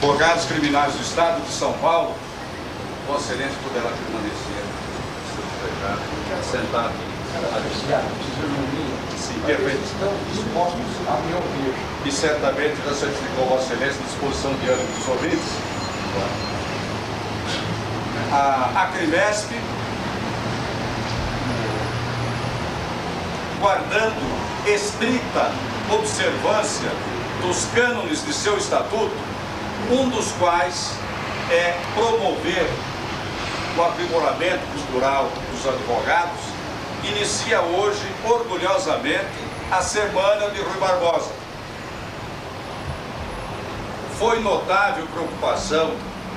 advogados criminais do Estado de São Paulo, Vossa Excelência poderá permanecer sentado. Sim, perfeito. Estão dispostos a me ouvir. E certamente já certificou Vossa Excelência à disposição de ânimo dos ouvintes. A Crimesp, guardando estrita observância dos cânones de seu estatuto, um dos quais é promover o aprimoramento cultural dos advogados, inicia hoje, orgulhosamente, a Semana de Rui Barbosa. Foi notável preocupação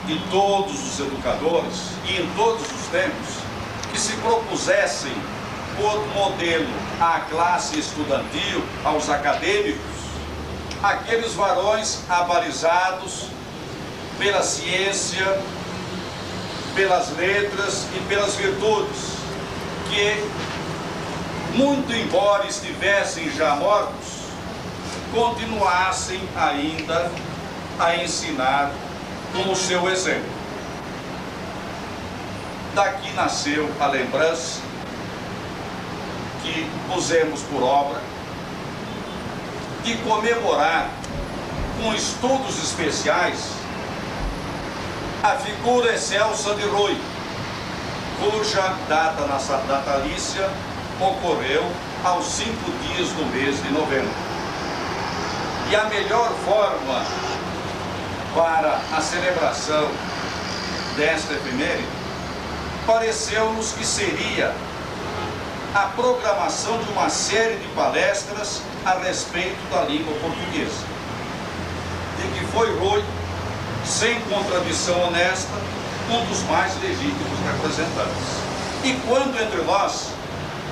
de todos os educadores e em todos os tempos que se propusessem por modelo à classe estudantil, aos acadêmicos, aqueles varões abalizados pela ciência, pelas letras e pelas virtudes, que, muito embora estivessem já mortos, continuassem ainda a ensinar com o seu exemplo. Daqui nasceu a lembrança que pusemos por obra de comemorar com estudos especiais a figura excelsa de Rui, cuja data natalícia ocorreu aos 5 dias do mês de novembro. E a melhor forma para a celebração desta efeméride pareceu-nos que seria a programação de uma série de palestras a respeito da língua portuguesa, de que foi Rui, sem contradição honesta, um dos mais legítimos representantes. E quando entre nós,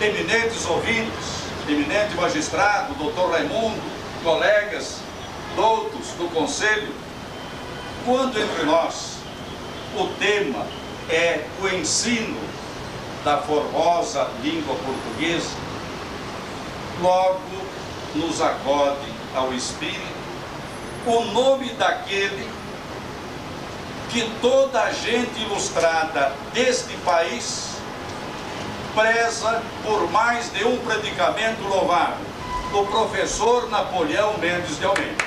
eminentes ouvintes, eminente magistrado, doutor Raimundo, colegas, doutos do Conselho, quando entre nós o tema é o ensino da formosa língua portuguesa, logo nos acode ao espírito o nome daquele que toda a gente ilustrada deste país preza por mais de um predicamento louvável, o professor Napoleão Mendes de Almeida.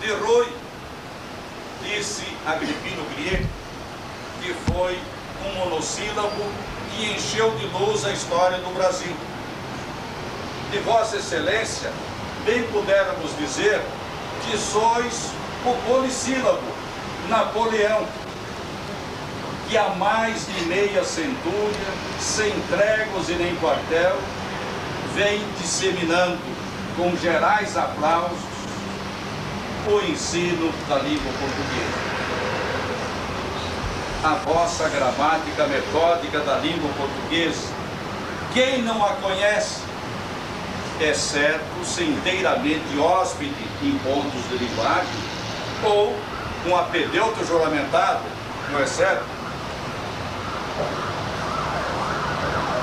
De Rui, disse Agripino Griego, que foi um monossílabo e encheu de luz a história do Brasil. De Vossa Excelência, bem pudéramos dizer que sois o polissílabo Napoleão, que há mais de meia centúria, sem tréguas e nem quartel, vem disseminando com gerais aplausos o ensino da língua portuguesa. A vossa gramática metódica da língua portuguesa, quem não a conhece, é certo, se inteiramente hóspede em pontos de linguagem, ou um apedeuta juramentado, não é certo?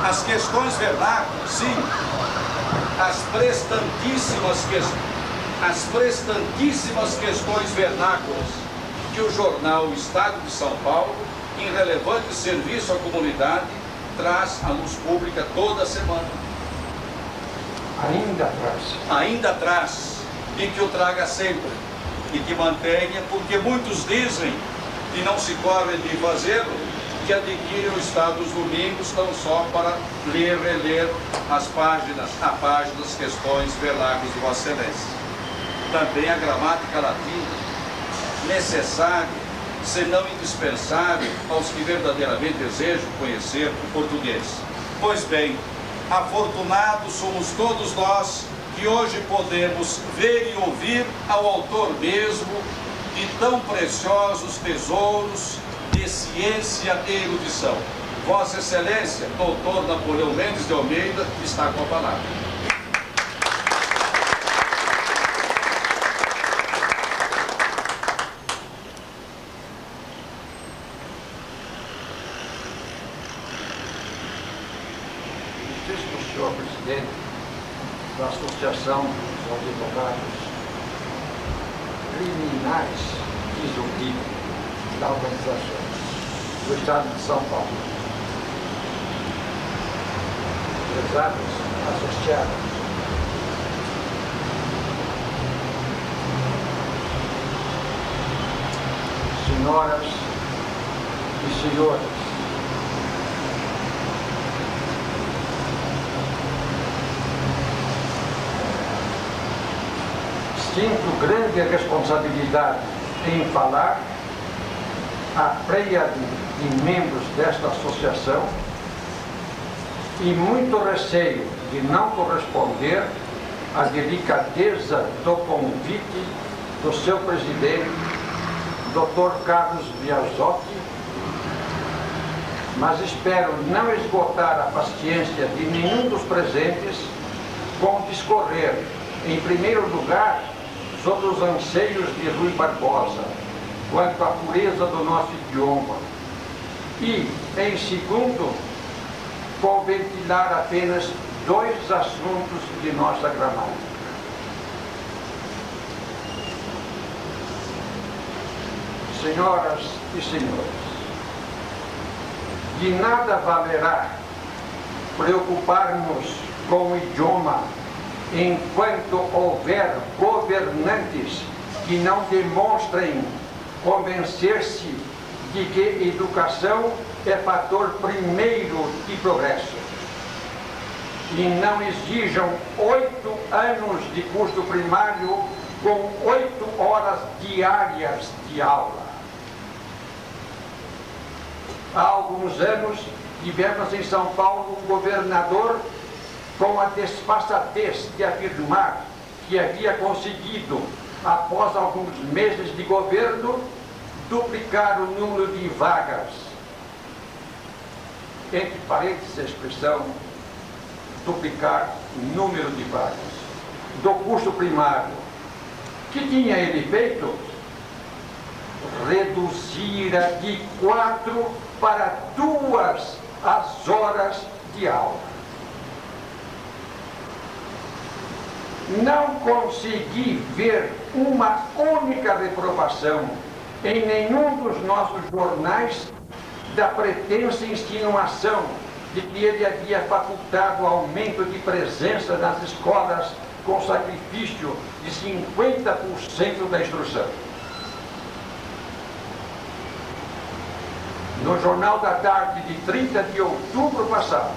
As questões vernáculas, sim, as prestantíssimas questões vernáculas que o jornal Estado de São Paulo, em relevante serviço à comunidade, traz à luz pública toda semana. Ainda traz, e que o traga sempre, e que mantenha, porque muitos dizem que não se corre de fazê-lo, que adquirem o Estado dos domingos tão só para ler, reler as páginas, das questões vernáculas de Vossa Excelência. Também a gramática latina, necessária, se não indispensável, aos que verdadeiramente desejam conhecer o português. Pois bem, afortunados somos todos nós que hoje podemos ver e ouvir ao autor mesmo de tão preciosos tesouros de ciência e erudição. Vossa Excelência, doutor Napoleão Mendes de Almeida, está com a palavra. Diz que o senhor presidente da Associação dos Advogados Criminais, diz o título da organização, do Estado de São Paulo. Pesados associados. Senhoras e senhores, sinto grande responsabilidade em falar à pleiade de membros desta associação e muito receio de não corresponder à delicadeza do convite do seu presidente, Dr. Carlos Biasotti, mas espero não esgotar a paciência de nenhum dos presentes com discorrer, em primeiro lugar, sobre os anseios de Rui Barbosa, quanto à pureza do nosso idioma, e, em segundo, com ventilar apenas dois assuntos de nossa gramática. Senhoras e senhores, de nada valerá preocupar-nos com o idioma enquanto houver governantes que não demonstrem convencer-se de que educação é fator primeiro de progresso e não exijam 8 anos de curso primário com 8 horas diárias de aula. Há alguns anos tivemos em São Paulo um governador com a desfaçatez de afirmar que havia conseguido, após alguns meses de governo, duplicar o número de vagas. Entre parênteses a expressão duplicar número de vagas do curso primário. Que tinha ele feito? Reduzira de 4 para 2 as horas de aula. Não consegui ver uma única reprovação em nenhum dos nossos jornais da pretensa insinuação de que ele havia facultado aumento de presença nas escolas com sacrifício de 50% da instrução. No Jornal da Tarde de 30 de outubro passado,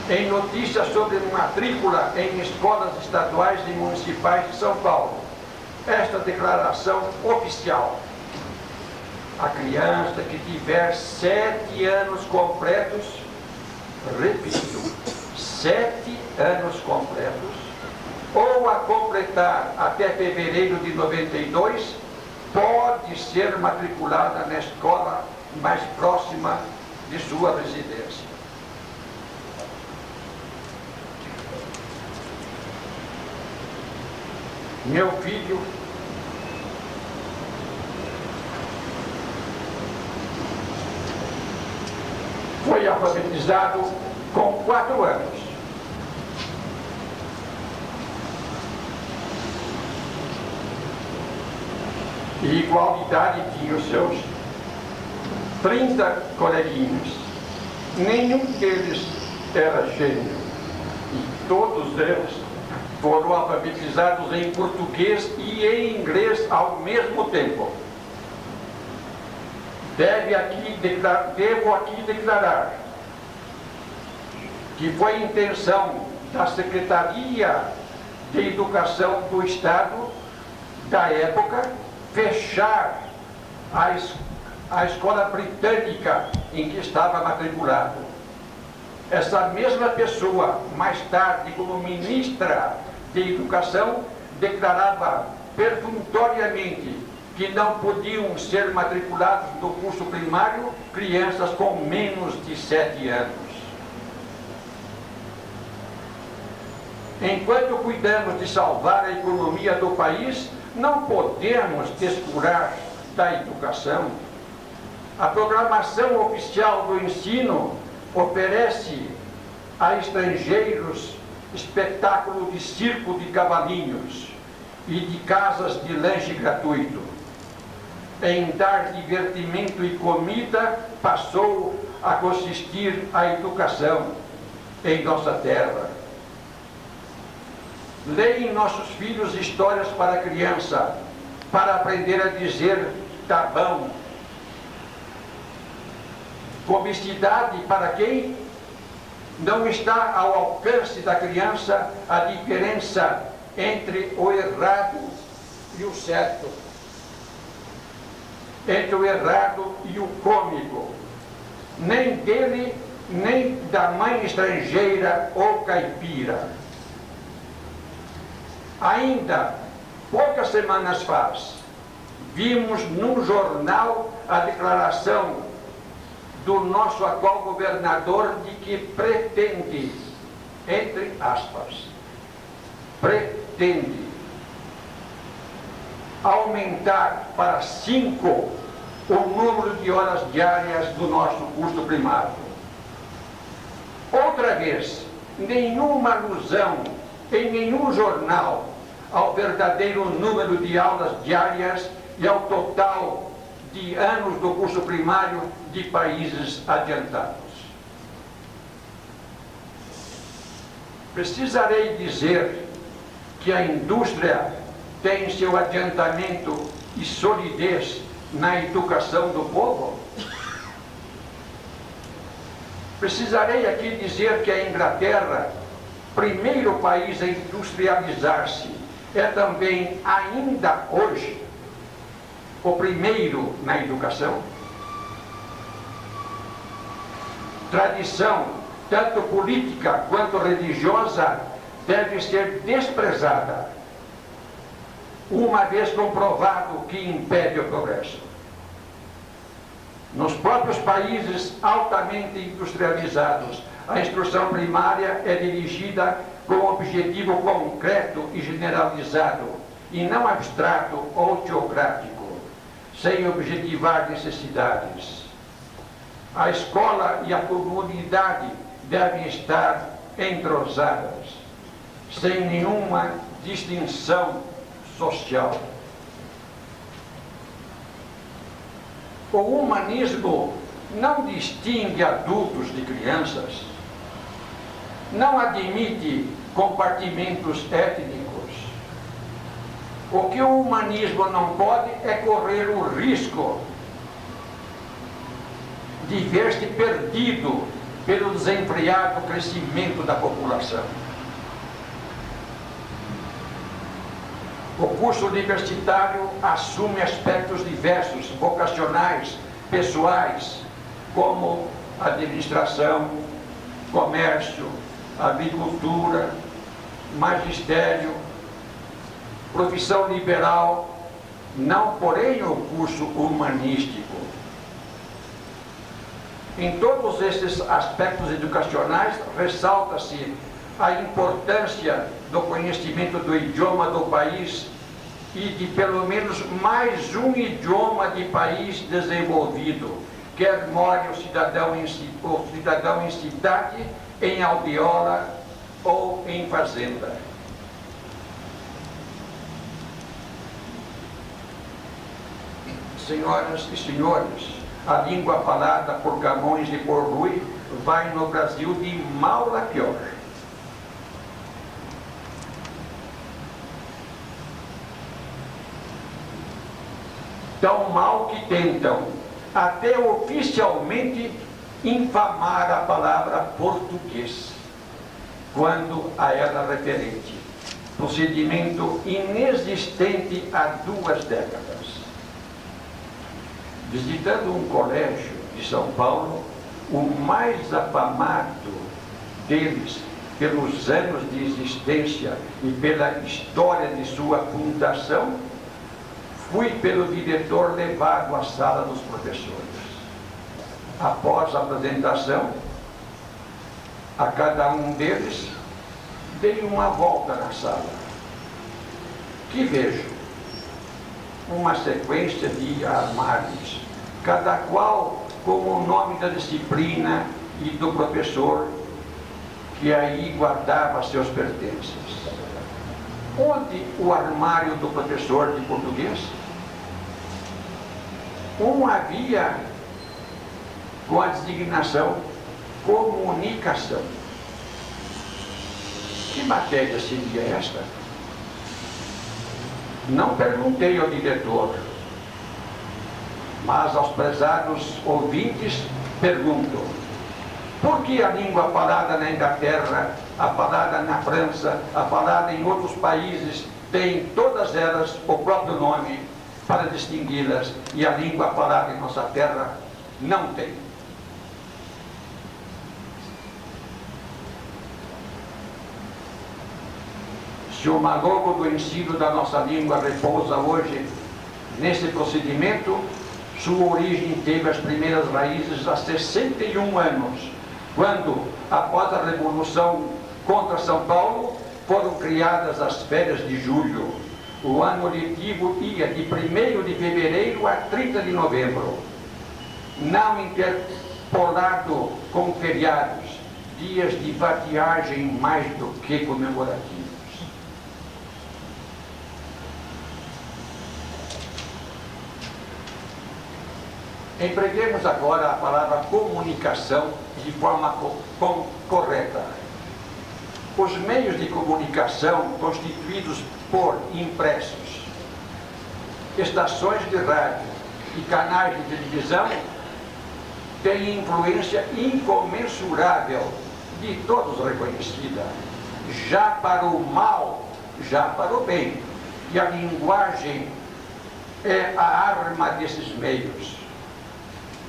em notícias sobre matrícula em escolas estaduais e municipais de São Paulo, esta declaração oficial: a criança que tiver 7 anos completos, repito, 7 anos completos, ou a completar até fevereiro de 92, pode ser matriculada na escola mais próxima de sua residência. Meu filho foi alfabetizado com 4 anos. E igual idade tinha os seus 30 coleguinhas. Nenhum deles era gênio. E todos eles foram alfabetizados em português e em inglês ao mesmo tempo. Devo aqui declarar que foi intenção da Secretaria de Educação do Estado da época fechar a escola britânica em que estava matriculado. Essa mesma pessoa, mais tarde como ministra de Educação, declarava perfunctoriamente que não podiam ser matriculados no curso primário crianças com menos de 7 anos. Enquanto cuidamos de salvar a economia do país, não podemos descurar da educação. A programação oficial do ensino oferece a estrangeiros espetáculo de circo de cavalinhos e de casas de lanche gratuito. Em dar divertimento e comida, passou a consistir a educação em nossa terra. Leem nossos filhos histórias para a criança, para aprender a dizer tá bom. Comicidade para quem não está ao alcance da criança a diferença entre o errado e o certo, entre o errado e o cômico, nem dele, nem da mãe estrangeira ou caipira. Ainda poucas semanas faz, vimos num jornal a declaração do nosso atual governador de que pretende, entre aspas, pretende aumentar para 5 o número de horas diárias do nosso curso primário. Outra vez, nenhuma alusão em nenhum jornal ao verdadeiro número de aulas diárias e ao total de anos do curso primário de países adiantados. Precisarei dizer que a indústria tem seu adiantamento e solidez na educação do povo? Precisarei aqui dizer que a Inglaterra, primeiro país a industrializar-se, é também, ainda hoje, o primeiro na educação? Tradição, tanto política quanto religiosa, deve ser desprezada, uma vez comprovado que impede o progresso. Nos próprios países altamente industrializados, a instrução primária é dirigida com objetivo concreto e generalizado, e não abstrato ou teocrático, sem objetivar necessidades. A escola e a comunidade devem estar entrosadas, sem nenhuma distinção social. O humanismo não distingue adultos de crianças, não admite compartimentos étnicos. O que o humanismo não pode é correr o risco de ver-se perdido pelo desenfreado crescimento da população. O curso universitário assume aspectos diversos, vocacionais, pessoais, como administração, comércio, agricultura, magistério, profissão liberal, não porém o curso humanístico. Em todos esses aspectos educacionais, ressalta-se a importância do conhecimento do idioma do país e de pelo menos mais um idioma de país desenvolvido, quer more o cidadão em cidade, em aldeola ou em fazenda. Senhoras e senhores, a língua falada por Camões e por Rui vai no Brasil de mal a pior. Tão mal que tentam, até oficialmente, infamar a palavra português, quando a ela referente, procedimento inexistente há 2 décadas. Visitando um colégio de São Paulo, o mais afamado deles, pelos anos de existência e pela história de sua fundação, fui pelo diretor levado à sala dos professores. Após a apresentação, a cada um deles, dei uma volta na sala. Que vejo? Uma sequência de armários, cada qual com o nome da disciplina e do professor, que aí guardava seus pertences. Onde o armário do professor de português? Havia com a designação comunicação. Que matéria seria esta? Não perguntei ao diretor, mas aos prezados ouvintes pergunto: por que a língua falada na Inglaterra, a falada na França, a falada em outros países, tem todas elas o próprio nome para distingui-las, e a língua falada em nossa terra não tem? Se o malogro do ensino da nossa língua repousa hoje nesse procedimento, sua origem teve as primeiras raízes há 61 anos, quando, após a Revolução contra São Paulo, foram criadas as férias de julho. O ano letivo ia de 1º de fevereiro a 30 de novembro, não interpolado com feriados, dias de vadiagem mais do que comemorativos. Empreguemos agora a palavra comunicação de forma correta. Os meios de comunicação constituídos por impressos, estações de rádio e canais de televisão têm influência incomensurável, de todos reconhecida, já para o mal, já para o bem. E a linguagem é a arma desses meios.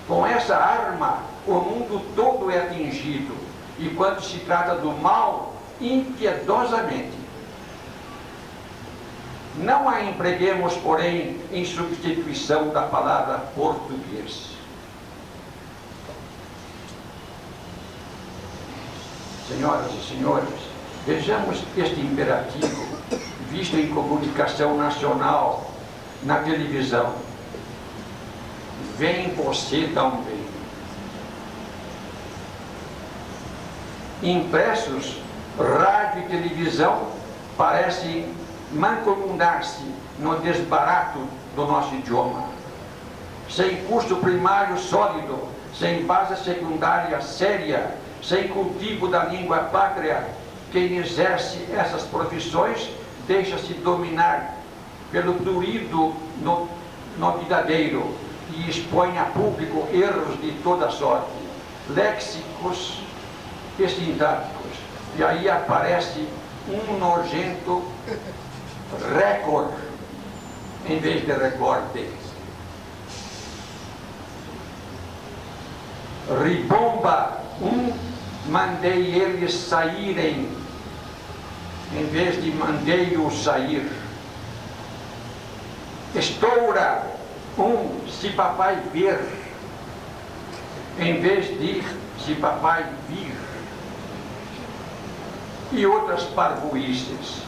Com essa arma, o mundo todo é atingido, e quando se trata do mal, impiedosamente. Não a empreguemos, porém, em substituição da palavra português. Senhoras e senhores, vejamos este imperativo visto em comunicação nacional, na televisão. Vem você também. Impressos, rádio e televisão parecem mancomunar-se no desbarato do nosso idioma. Sem custo primário sólido, sem base secundária séria, sem cultivo da língua pátria, quem exerce essas profissões deixa-se dominar pelo prurido novidadeiro e expõe a público erros de toda sorte, léxicos e sintáticos. E aí aparece um nojento recorde em vez de recorde. Ribomba, mandei eles saírem em vez de mandei-os sair. Estoura, se papai ver, em vez de se papai vir. E outras parvoíces.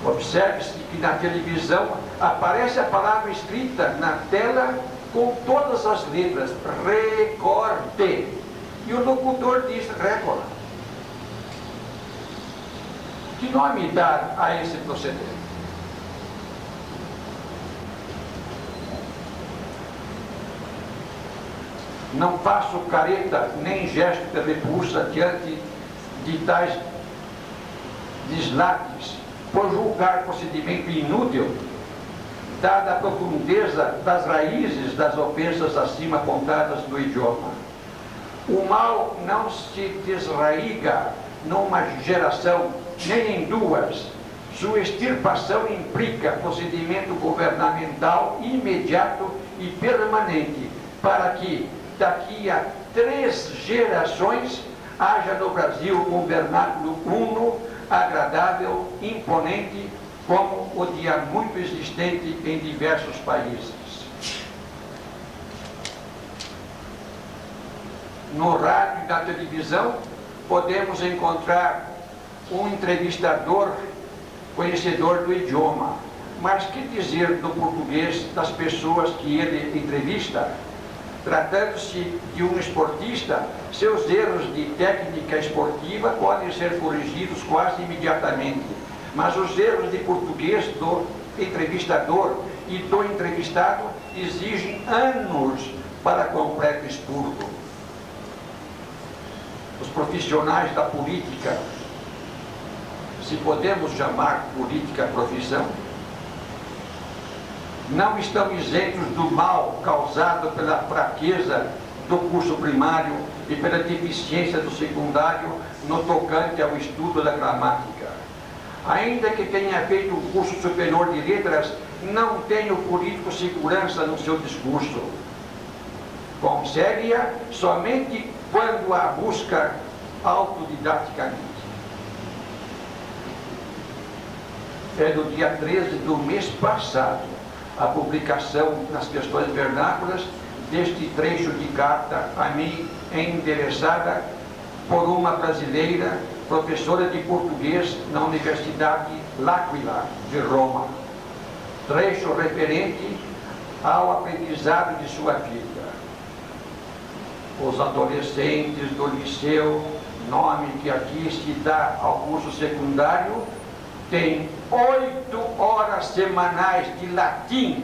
Observe-se que na televisão aparece a palavra escrita na tela com todas as letras, recorde. E o locutor diz récord. Que nome dar a esse proceder? Não faço careta nem gesto de repulsa diante de tais deslates, por julgar procedimento inútil, dada a profundeza das raízes das ofensas acima apontadas no idioma. O mal não se desraiga numa geração, nem em duas. Sua extirpação implica procedimento governamental imediato e permanente, para que, daqui a 3 gerações, haja no Brasil um vernáculo uno, agradável, imponente, como o de há muito existente em diversos países. No rádio e na televisão, podemos encontrar um entrevistador conhecedor do idioma, mas que dizer do português das pessoas que ele entrevista? Tratando-se de um esportista, seus erros de técnica esportiva podem ser corrigidos quase imediatamente, mas os erros de português do entrevistador e do entrevistado exigem anos para completo expurgo. Os profissionais da política, se podemos chamar política profissão, não estão isentos do mal causado pela fraqueza do curso primário e pela deficiência do secundário no tocante ao estudo da gramática. Ainda que tenha feito um curso superior de letras, não tem o político segurança no seu discurso. Consegue-a somente quando a busca autodidaticamente. É do dia 13 do mês passado a publicação nas questões vernáculas deste trecho de carta a mim endereçada por uma brasileira, professora de português na Universidade L'Aquila de Roma. Trecho referente ao aprendizado de sua filha. Os adolescentes do liceu, nome que aqui se dá ao curso secundário, têm 8 horas semanais de latim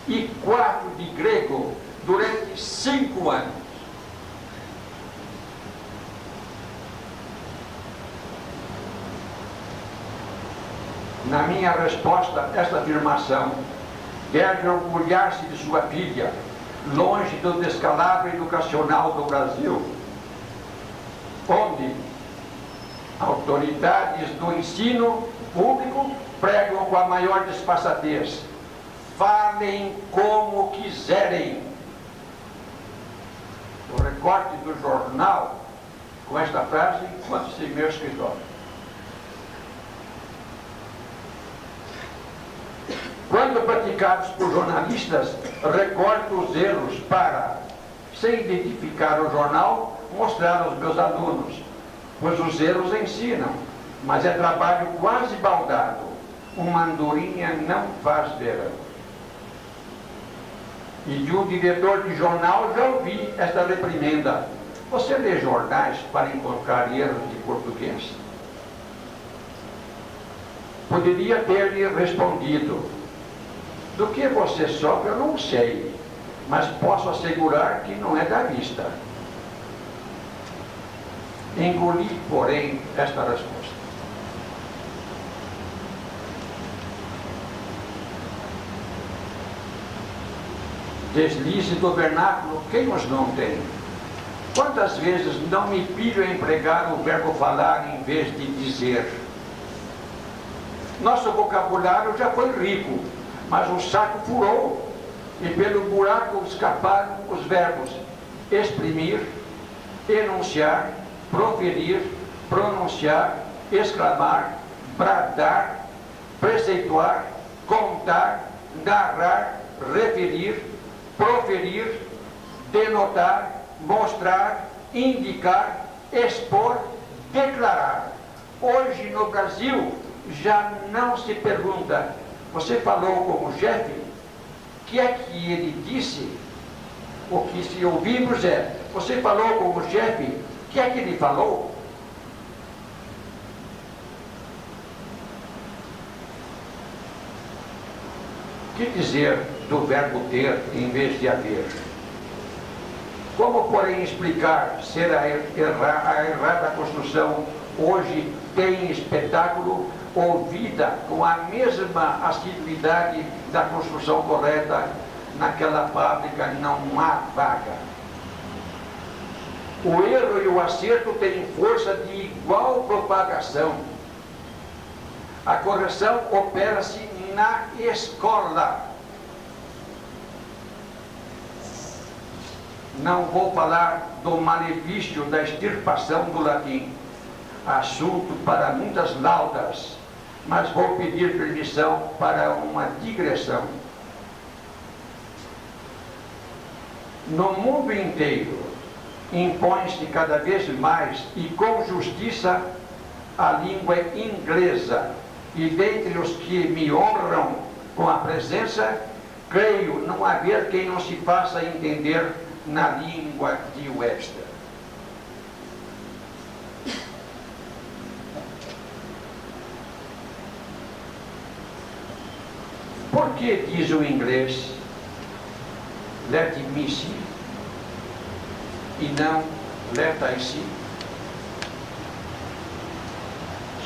e 4 de grego durante 5 anos. Na minha resposta a esta afirmação, deve orgulhar-se de sua filha, longe do descalabro educacional do Brasil, onde autoridades do ensino público pregam com a maior disfarçatez: falem como quiserem. O recorte do jornal com esta frase encontra-se em meu escritório. Quando praticados por jornalistas, recorto os erros para, sem identificar o jornal, mostrar aos meus alunos, pois os erros ensinam, mas é trabalho quase baldado. Uma andorinha não faz verão. E de um diretor de jornal já ouvi esta reprimenda: você lê jornais para encontrar erros de português? Poderia ter-lhe respondido: do que você sofre eu não sei, mas posso assegurar que não é da vista. Engoli, porém, esta resposta. Deslize do vernáculo, quem os não tem? Quantas vezes não me pilho a empregar o verbo falar em vez de dizer? Nosso vocabulário já foi rico, mas o saco furou e pelo buraco escaparam os verbos exprimir, enunciar, proferir, pronunciar, exclamar, bradar, preceituar, contar, narrar, referir, proferir, denotar, mostrar, indicar, expor, declarar. Hoje no Brasil já não se pergunta: você falou com o chefe? O que é que ele disse? O que se ouvimos é: você falou com o chefe? O que é que ele falou? O que dizer do verbo ter em vez de haver? Como, porém, explicar ser a errada construção hoje tem espetáculo ouvida com a mesma assiduidade da construção correta? Naquela fábrica não há vaga. O erro e o acerto têm força de igual propagação. A correção opera-se na escola. Não vou falar do malefício da extirpação do latim, assunto para muitas laudas, mas vou pedir permissão para uma digressão. No mundo inteiro, impõe-se cada vez mais e com justiça a língua inglesa, e dentre os que me honram com a presença, creio não haver quem não se faça entender na língua de Webster. Por que diz o inglês let me see e não let I see?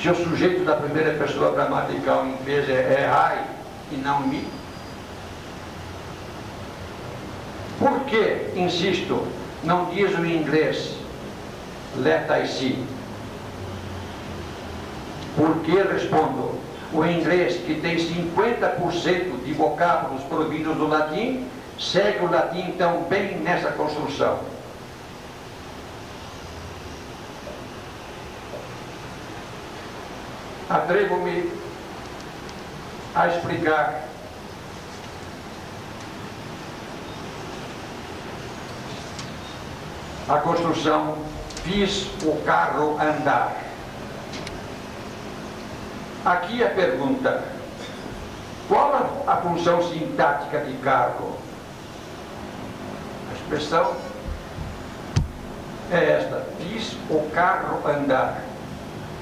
Se o sujeito da primeira pessoa gramatical em inglês é I e não me? Por que, insisto, não diz o inglês let I see? Por que, respondo, o inglês, que tem 50% de vocábulos provindos do latim, segue o latim tão bem nessa construção? Atrevo-me a explicar a construção fiz o carro andar. Aqui a pergunta: qual a função sintática de carro? A expressão é esta: fiz o carro andar.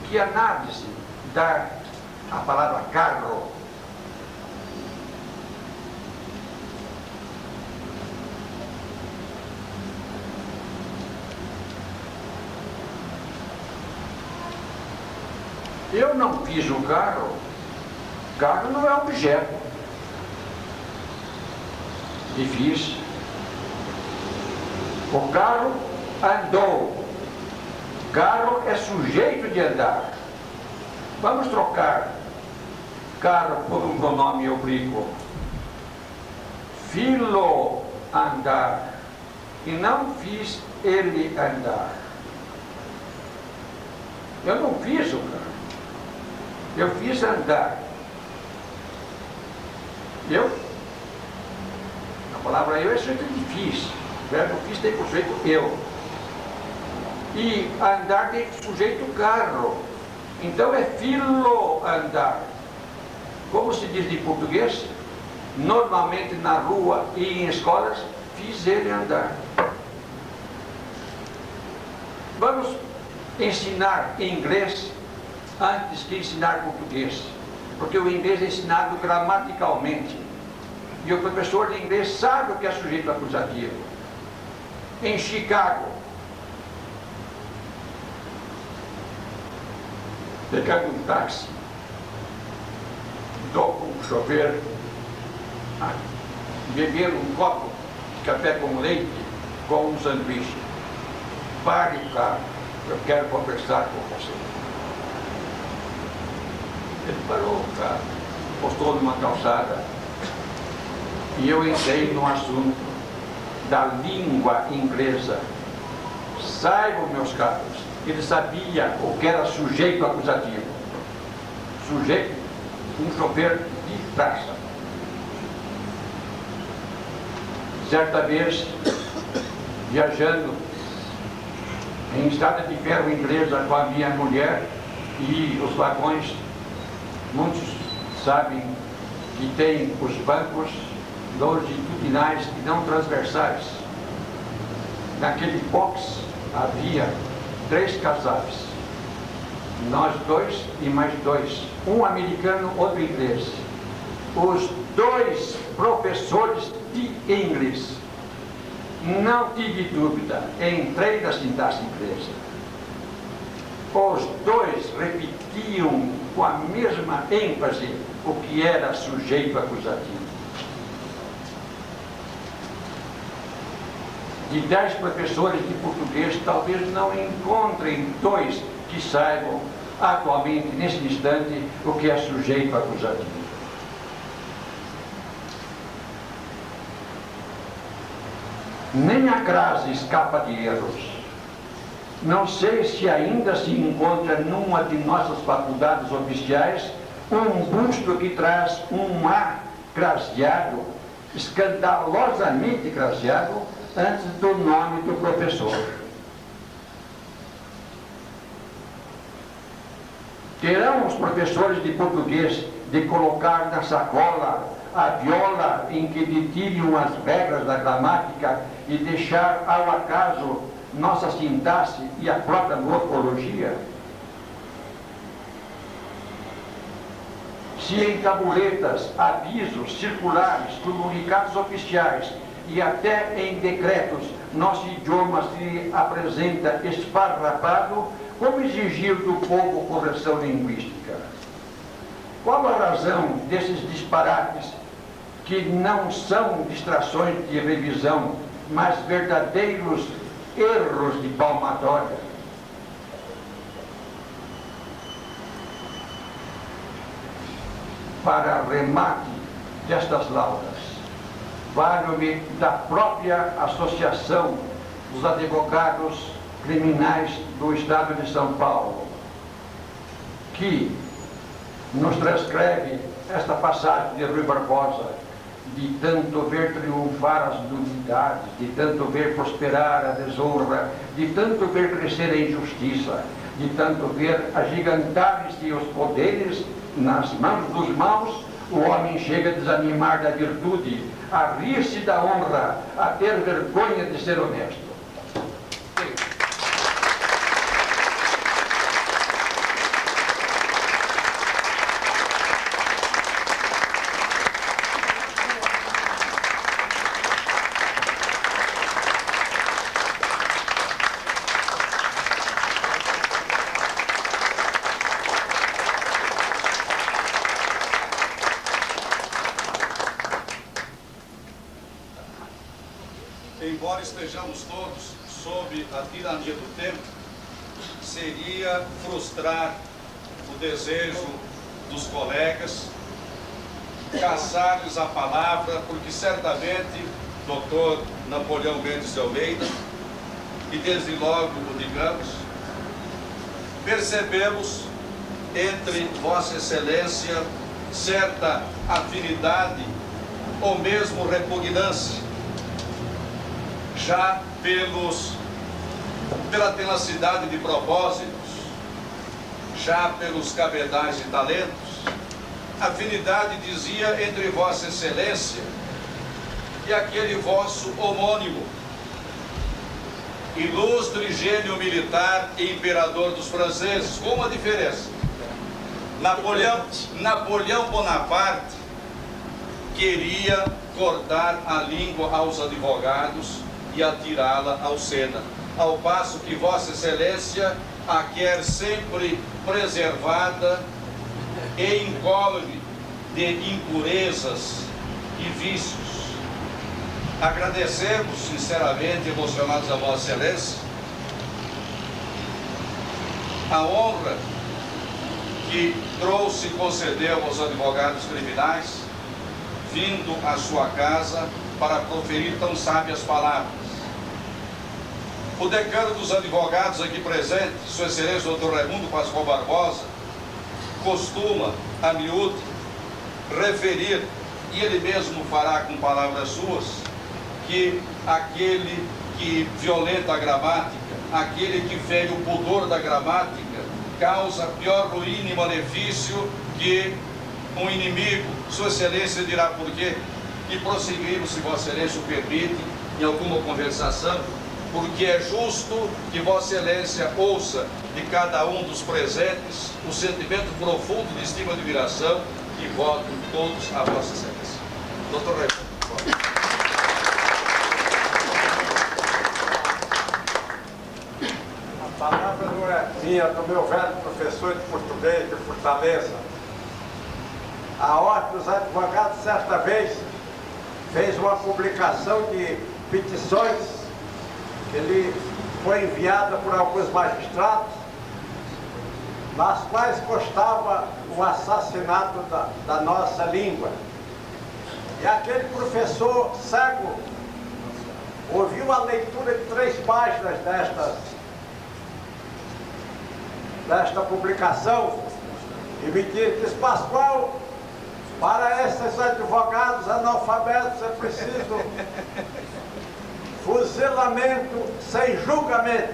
Que análise dá a palavra carro? Eu não fiz o carro. Carro não é objeto. E fiz. O carro andou. Carro é sujeito de andar. Vamos trocar carro por um pronome oblíquo. Filo andar. E não fiz ele andar. Eu não fiz o carro. Eu fiz andar. A palavra eu é sujeito de fiz. O verbo fiz tem por sujeito eu. E andar tem sujeito carro. Então é filo andar. Como se diz em português? Normalmente na rua e em escolas, fiz ele andar. Vamos ensinar inglês antes de ensinar português, porque o inglês é ensinado gramaticalmente e o professor de inglês sabe o que é sujeito acusativo. Em Chicago, pegando um táxi, dou com o chofer beber um copo de café com leite com um sanduíche. Pare o carro, eu quero conversar com você. Ele parou o carro, postou numa calçada e eu entrei no assunto da língua inglesa. Saibam, meus caros, ele sabia o que era sujeito acusativo. Sujeito, um chofer de praça. Certa vez, viajando em estrada de ferro inglesa com a minha mulher e os vagões, muitos sabem que tem os bancos longitudinais e não transversais. Naquele box havia 3 casais. Nós 2 e mais 2. Um americano, outro inglês. Os 2 professores de inglês. Não tive dúvida, entrei na sintaxe inglesa. Os 2 repetiam com a mesma ênfase o que era sujeito acusativo. De 10 professores de português, talvez não encontrem 2 que saibam atualmente, nesse instante, o que é sujeito acusativo. Nem a crase escapa de erros. Não sei se ainda se encontra numa de nossas faculdades oficiais um busto que traz um A craseado, escandalosamente craseado, antes do nome do professor. Terão os professores de português de colocar na sacola a viola em que detinham as regras da gramática e deixar ao acaso nossa sintaxe e a própria morfologia? Se em tabuletas, avisos, circulares, comunicados oficiais e até em decretos nosso idioma se apresenta esfarrapado, como exigir do povo correção linguística? Qual a razão desses disparates que não são distrações de revisão, mas verdadeiros erros de palmatória? Para remate destas laudas, valho-me da própria Associação dos Advogados Criminais do Estado de São Paulo, que nos transcreve esta passagem de Rui Barbosa: de tanto ver triunfar as nulidades, de tanto ver prosperar a desonra, de tanto ver crescer a injustiça, de tanto ver agigantar-se os poderes nas mãos dos maus, o homem chega a desanimar da virtude, a rir-se da honra, a ter vergonha de ser honesto. Embora estejamos todos sob a tirania do tempo, seria frustrar o desejo dos colegas, caçar-lhes a palavra, porque certamente Dr. Napoleão Mendes de Almeida, e desde logo o digamos, percebemos entre Vossa Excelência certa afinidade ou mesmo repugnância, já pela tenacidade de propósitos, já pelos cabedais de talentos. Afinidade, dizia, entre Vossa Excelência e aquele vosso homônimo, ilustre gênio militar e imperador dos franceses. Com uma diferença: Napoleão Bonaparte queria cortar a língua aos advogados e atirá-la ao Sena, ao passo que Vossa Excelência a quer sempre preservada e incólume de impurezas e vícios. Agradecemos sinceramente, emocionados a Vossa Excelência, a honra que trouxe e concedeu aos advogados criminais, vindo à sua casa para proferir tão sábias palavras. O decano dos advogados aqui presente, Sua Excelência Dr. Raimundo Pascoal Barbosa, costuma, a miúdo, referir, e ele mesmo fará com palavras suas, que aquele que violenta a gramática, aquele que fere o pudor da gramática, causa pior ruína e malefício que um inimigo. Sua Excelência dirá por quê? E prosseguimos, se Vossa Excelência o permite, em alguma conversação, porque é justo que Vossa Excelência ouça de cada um dos presentes o sentimento profundo de estima e admiração, e voto todos a Vossa Excelência. Dr. Raimundo. A palavra não é minha, do meu velho professor de português de Fortaleza. A Ordem dos Advogados, certa vez, fez uma publicação de petições que lhe foi enviada por alguns magistrados, nas quais constava o assassinato da nossa língua. E aquele professor cego ouviu a leitura de 3 páginas desta publicação e me disse: Pascoal, para esses advogados analfabetos é preciso fuzilamento sem julgamento.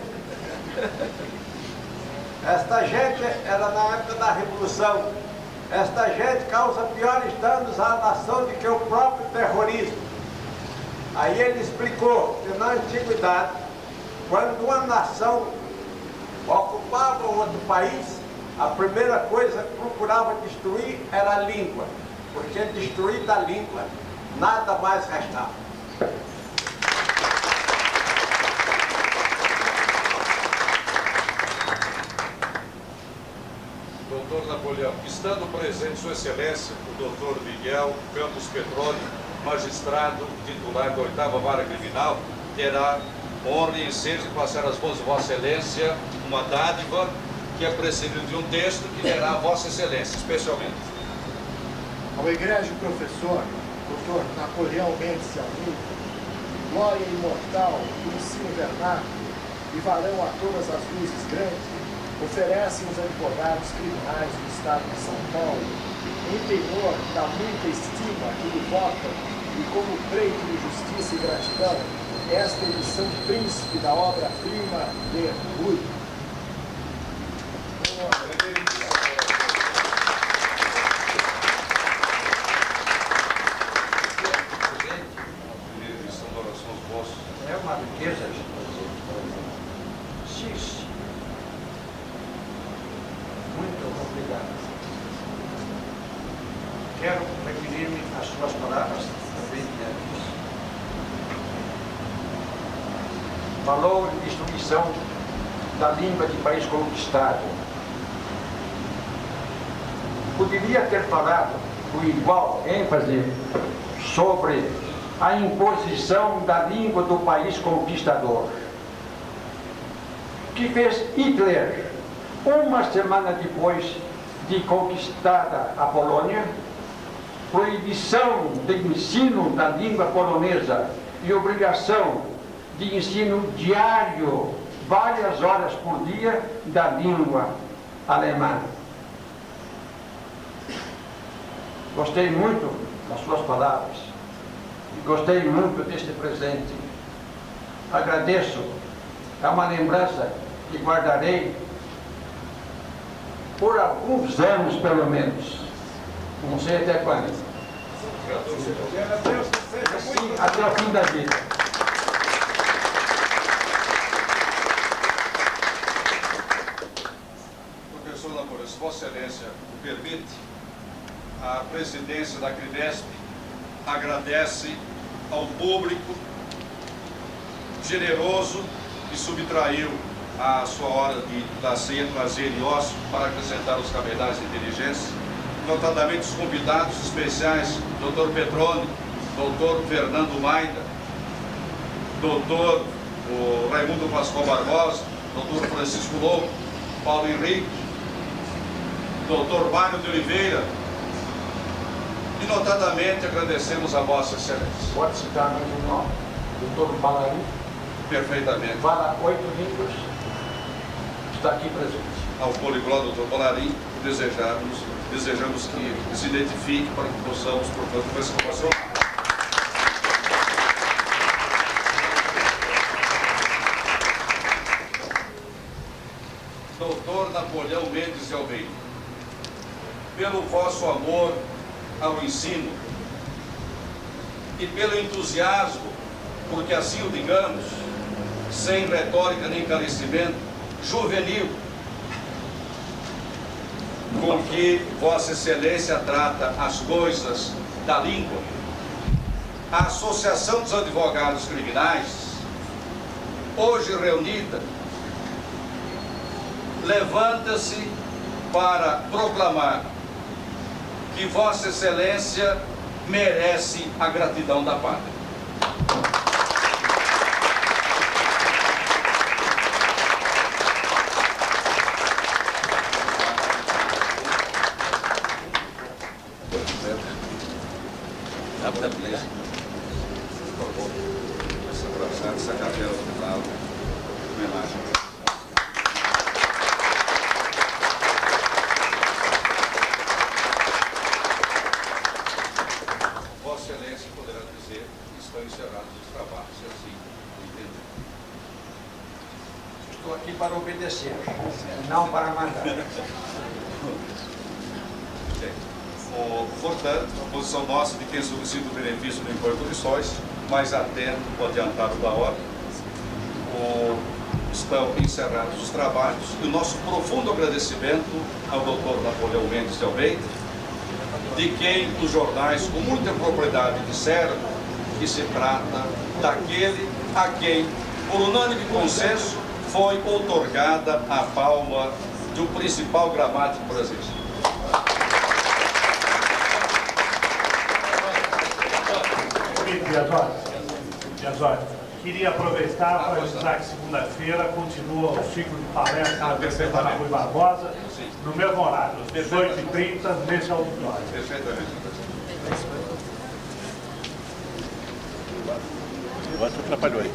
Esta gente era na época da Revolução, esta gente causa piores danos à nação do que o próprio terrorismo. Aí ele explicou que na antiguidade, quando uma nação ocupava outro país, a primeira coisa que procurava destruir era a língua, porque destruída a língua, nada mais restava. Doutor Napoleão, estando presente Sua Excelência, o doutor Miguel Campos Petroni, magistrado titular da 8ª Vara Criminal, terá honra e ensejo de passar às mãos de Vossa Excelência uma dádiva que é precedido de um texto que lerá a Vossa Excelência, especialmente. Ao egrégio professor, doutor Napoleão Mendes de Almeida, glória imortal do ensino vernáculo e varão a todas as luzes grandes, oferecem os advogados criminais do Estado de São Paulo, em penhor da muita estima que lhe votam e como preito de justiça e gratidão, esta edição príncipe da obra-prima de Rui. É uma riqueza, sim. Muito obrigado. Quero referir-me às suas palavras também diante. Falou de destruição da língua de país conquistado. Poderia ter falado com igual ênfase sobre a imposição da língua do país conquistador, que fez Hitler uma semana depois de conquistada a Polônia, proibição de ensino da língua polonesa e obrigação de ensino diário, várias horas por dia, da língua alemã. Gostei muito das suas palavras e gostei muito deste presente. Agradeço, é uma lembrança que guardarei por alguns anos, pelo menos. Não sei até quando. Sim, até o fim da vida. Professor Napoleão, se Vossa Excelência o permite, a presidência da CRIDESP agradece ao público generoso que subtraiu a sua hora de lazer e ócio para acrescentar os cabedais inteligentes, notadamente os convidados especiais, Dr. Petroni, Dr. Fernando Maida, Dr. Raimundo Pascoal Barbosa, Dr. Francisco Lobo, Paulo Henrique, Dr. Mário de Oliveira, e notadamente agradecemos a Vossa Excelência. Pode citar mais um nome? Dr. Balarim. Perfeitamente. Fala 8 línguas. Está aqui presente. Ao poliglota Dr. Balarim, desejamos que se identifique para que possamos, portanto, com essa informação. Doutor Napoleão Mendes de Almeida, pelo vosso amor ao ensino e pelo entusiasmo, porque assim o digamos, sem retórica nem encarecimento, juvenil, com que Vossa Excelência trata as coisas da língua, a Associação dos Advogados Criminais, hoje reunida, levanta-se para proclamar que Vossa Excelência merece a gratidão da pátria. Essa capela final, homenagem. Vossa Excelência poderá dizer que estão encerrados os trabalhos, se assim entender. Estou aqui para obedecer, não para mandar. Sim. portanto, a posição nossa de quem solicita o benefício do imposto de sócio, mais atento ao adiantado da ordem, estão encerrados os trabalhos, e o nosso profundo agradecimento ao Dr. Napoleão Mendes de Almeida, de quem os jornais com muita propriedade disseram que se trata daquele a quem, por unânime consenso, foi outorgada a palma do principal gramático brasileiro. Piazzotti, queria aproveitar para avisar que segunda-feira continua o ciclo de palestras da Prefeita Rui Barbosa, no mesmo horário, às 18h30, nesse auditório. Perfeitamente. Você atrapalhou aí.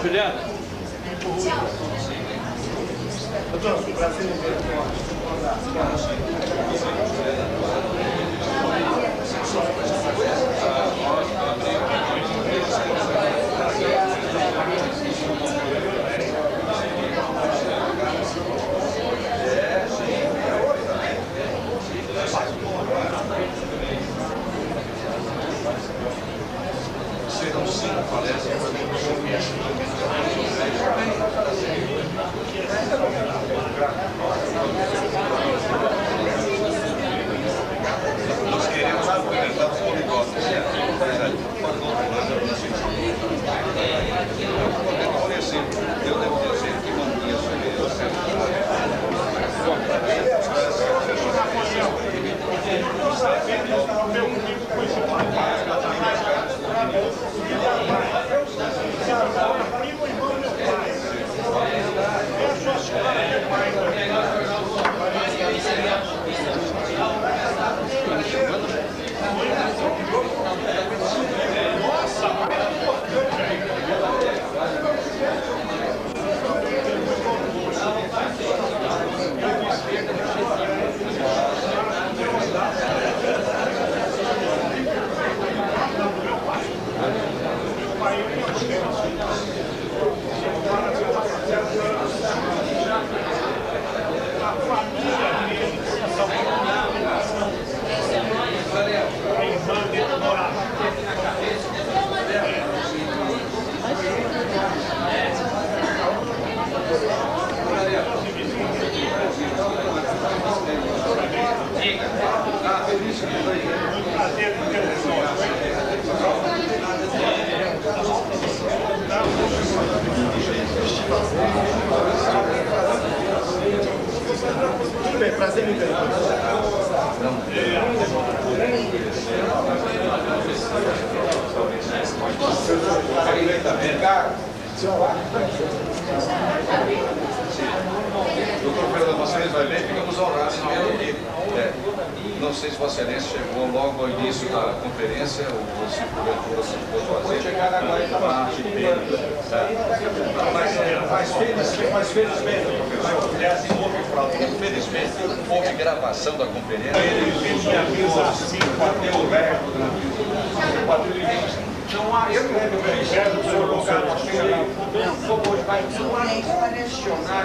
Juliana. Serão 5 palestras. Nós queremos argumentar os poligotos. Por exemplo, eu devo dizer que mantinha a Tudo bem, prazer em ver. Doutor Fernando, vocês vai bem, ficamos horários na hora dele. Não sei se Vossa Excelência chegou logo ao início da conferência, ou se porventura se pôde fazer. Chegar agora está Mas felizmente, professor, felizmente, houve gravação da conferência. Ele me avisa assim, bateu o recorde na vida. Não há, eu não quero que o senhor lugar no filho, hoje vai questionar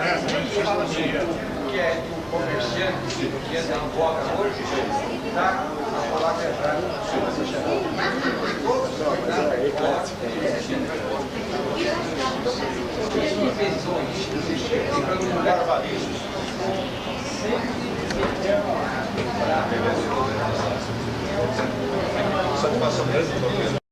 que é do comerciante, que é da Angola hoje, tá? A falar a verdade. Satisfação grande,